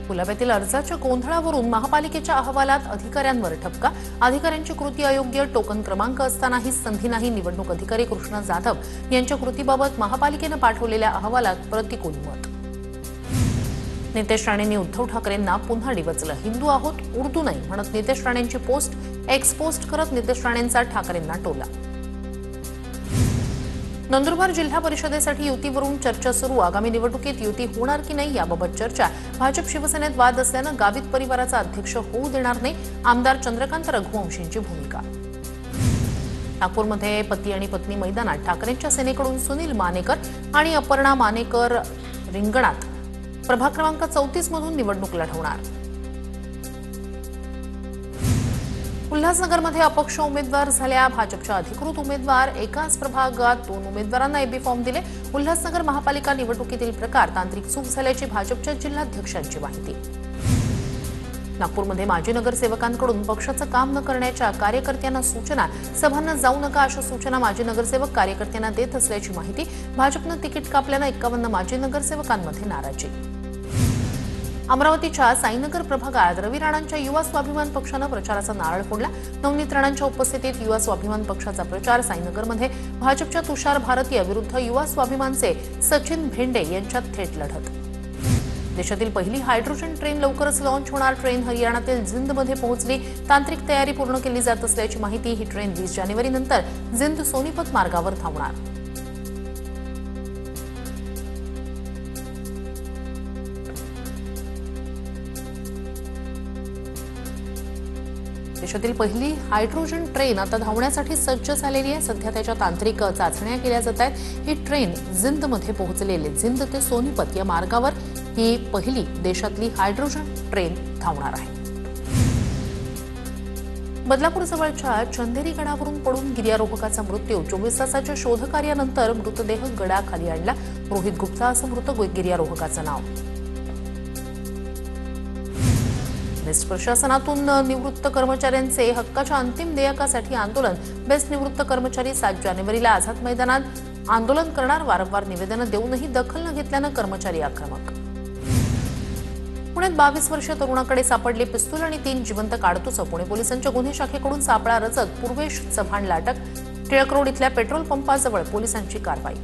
कुलाब्यातील अर्जाच्या गोंधळावरून महापालिकेच्या अहवालात अधिकाऱ्यांवर ठपका। अधिकाऱ्यांची कृती अयोग्य, टोकन क्रमांक असतानाही संधी नाही। निवडणूक अधिकारी कृष्ण जाधव यांच्या कृतीबाबत महापालिकेने पाठवलेल्या अहवालात प्रतिकूल मत। नितेश राणेंनी उद्धव ठाकरेंना पुन्हा डिवचलं। हिंदू आहोत, उर्दू नाही म्हणत नितेश राणेंची पोस्ट एक्स पोस्ट करत नितेश राणेंचा ठाकरेंना टोला। नंदुरबार जिल्हा परिषदेसाठी युतीवरून चर्चा सुरू। आगामी निवडणुकीत युती होणार की नाही याबाबत चर्चा। भाजप शिवसेनेत वाद असल्यानं गावित परिवाराचा अध्यक्ष होऊ देणार नाही, आमदार चंद्रकांत रघुवंशींची भूमिका। नागपूरमध्ये पती आणि पत्नी मैदानात ठाकरेंच्या सेनेकडून सुनील मानेकर आणि अपर्णा मानेकर रिंगणात। प्रभाग क्रमांक 34 मधून निवडणूक लढवणार। उल्हासनगरमध्ये अपक्ष उमेदवार झाल्या। भाजपच्या अधिकृत उमेदवार एकाच प्रभागात 2 उमेदवारांना एबी फॉर्म दिले। उल्हासनगर महापालिका निवडणुकीतील प्रकार तांत्रिक चूक झाल्याची भाजपच्या जिल्हाध्यक्षांची माहिती। नागपूरमध्ये माजी नगरसेवकांकडून पक्षाचं काम न करण्याच्या कार्यकर्त्यांना सूचना। सभांना जाऊ नका अशा सूचना माजी नगरसेवक कार्यकर्त्यांना देत असल्याची माहिती। भाजपनं तिकीट कापल्यानं 51 माजी नगरसेवकांमध्ये नाराजी। अमरावतीच्या साईनगर प्रभागात रवी राणांच्या युवा स्वाभिमान पक्षानं प्रचाराचा नारळ फोडला। नवनीत राणांच्या उपस्थितीत युवा स्वाभिमान पक्षाचा प्रचार। साईनगरमध्ये भाजपच्या तुषार भारतीय विरुद्ध युवा स्वाभिमानचे सचिन भेंडे यांच्यात थेट लढत। देशातील पहिली हायड्रोजन ट्रेन लवकरच लॉन्च होणार। ट्रेन हरियाणातील जिंदमध्ये पोहोचली। तांत्रिक तयारी पूर्ण केली जात असल्याची माहिती। ही ट्रेन 20 जानेवारीनंतर जिंद सोनीपत मार्गावर धावणार। देशातील पहिली हायड्रोजन ट्रेन आता धावण्यासाठी सज्ज झालेली आहे। सध्या त्याच्या तांत्रिक चाचण्या केल्या जात आहेत। ही ट्रेन जिंदमध्ये पोहोचलेली। जिंद ते सोनीपत या मार्गावर ही पहिली देशातली हायड्रोजन ट्रेन धावणार आहे। बदलापूर जवळच्या चंदेरी गडावरून पडून गिर्यारोहकाचा मृत्यू। 24 तासाच्या शोधकार्यानंतर मृतदेह गडाखाली आणला। रोहित गुप्ता असं मृत गिर्यारोहकाचं नाव। बेस्ट प्रशासनातून निवृत्त कर्मचाऱ्यांचे हक्काच्या अंतिम देयकासाठी आंदोलन। बेस्ट निवृत्त कर्मचारी 7 जानेवारीला आझाद मैदानात आंदोलन करणार। वारंवार निवेदनं देऊनही दखल न घेतल्यानं कर्मचारी आक्रमक। पुण्यात 22 वर्षीय तरुणाकडे सापडले पिस्तूल आणि 3 जिवंत काडतुसं। पुणे पोलिसांच्या गुन्हे शाखेकडून सापळा रचत पूर्वेश चव्हाणला अटक। टिळक रोड इथल्या पेट्रोल पंपाजवळ पोलिसांची कारवाई।